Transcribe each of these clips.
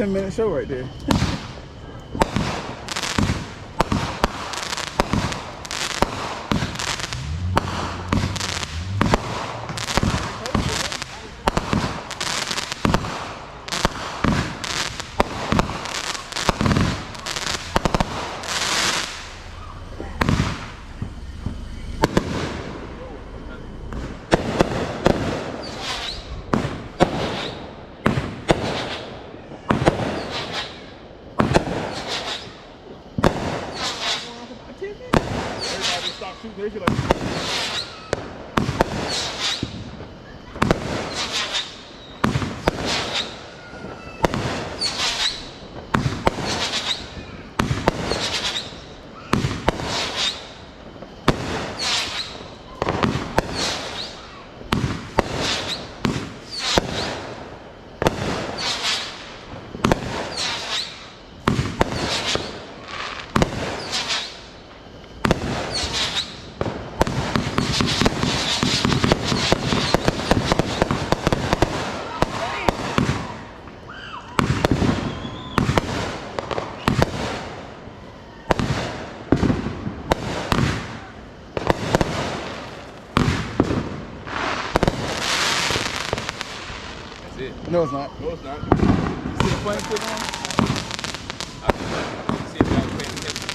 10-minute show right there. No, it's not. No, it's not. You see the playing field on? See if y'all paying attention.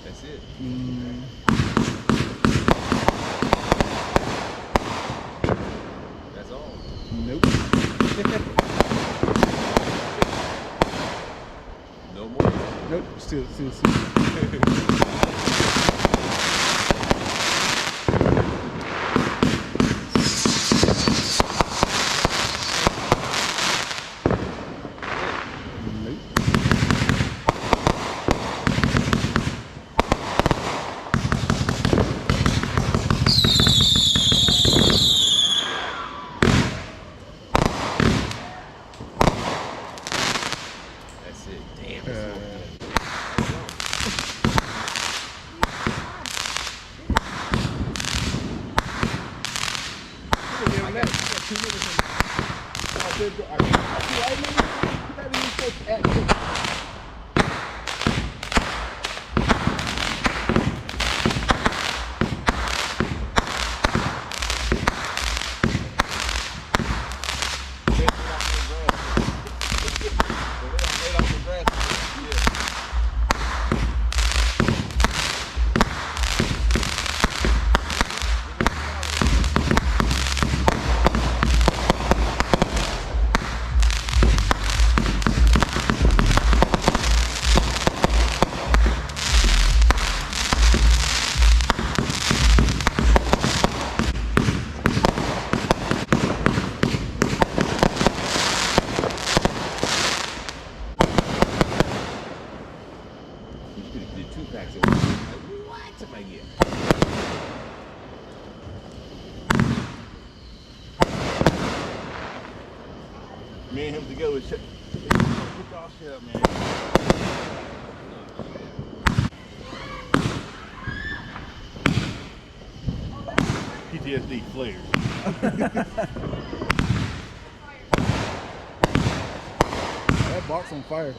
That's it. That's all. Nope. No more. Nope. Still. That's it. Damn. That's it. Did 2 packs of like, what am I getting? Me and him together, shit. Put y'all shit up, man. PTSD flares. That box on fire.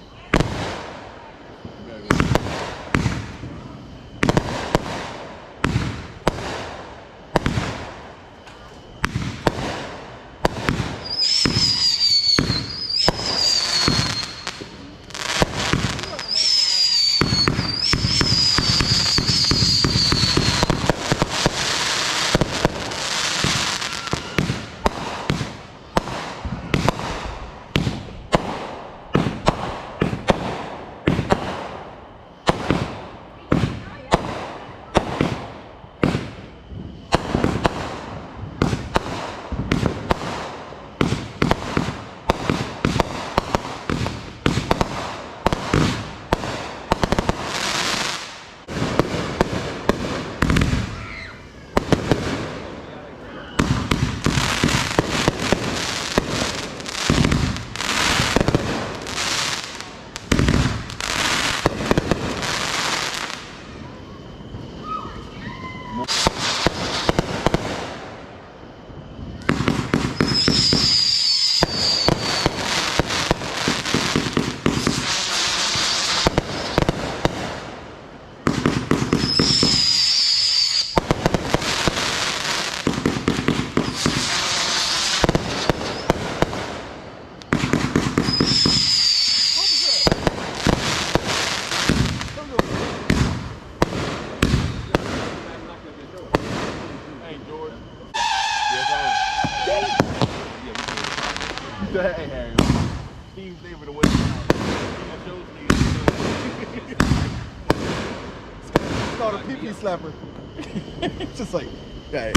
called a pee-pee slapper. Just like, hey.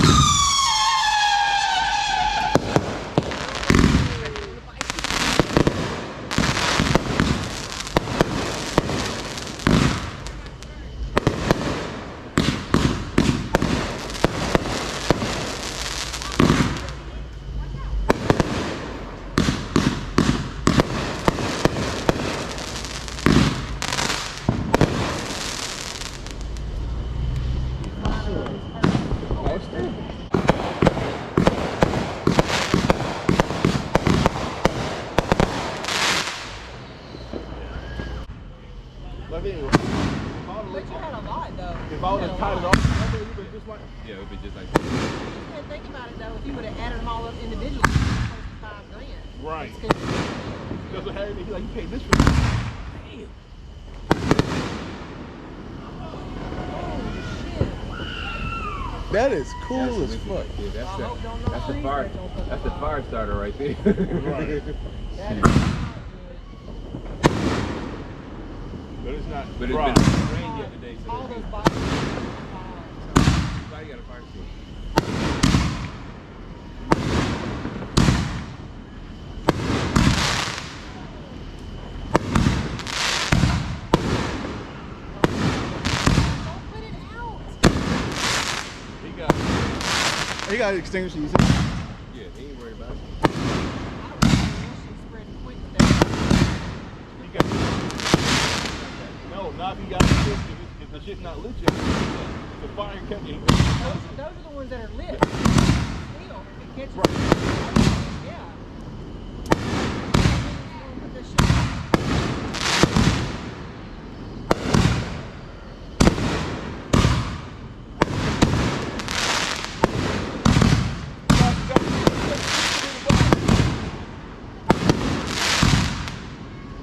But anyway, But you had a lot though. if I would have tied it off, I think it would just like. Yeah, it would be just like that. And think about it though, if you would have added them all up individually, it's close to $5,000. Right. It's Because what Harry, he's like, you paid this for this. Damn. Oh shit. That is cool as That's fuck. wicked, dude. I hope don't know That's the trees fire. that don't put That's the the fire starter right there. Right. That is not good. But it's not. But it's dry. been rained yet today, so All that's those good. boxes are Everybody got a fire stick. Don't put it out. He got. You got to extinguish these. Yeah, he ain't worried about it. I don't know. That shit spreading quick today. He got. No, not if he got the shit. If the shit's not lit yet, the fire kept it. Those are the ones that are lit. Still, if it catches. Yeah. Put this shit out.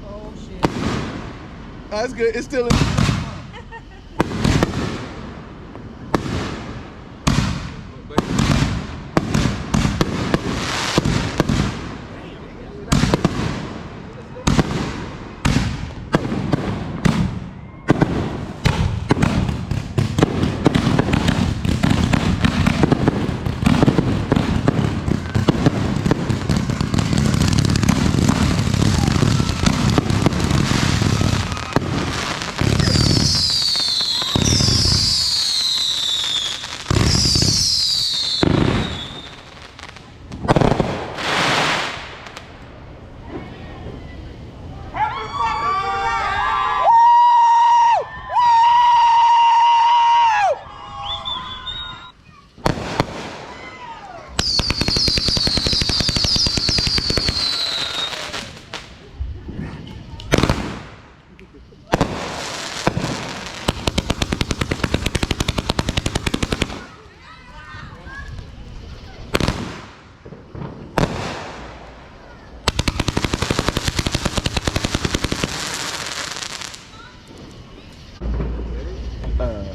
Oh shit. That's good. It's still in. But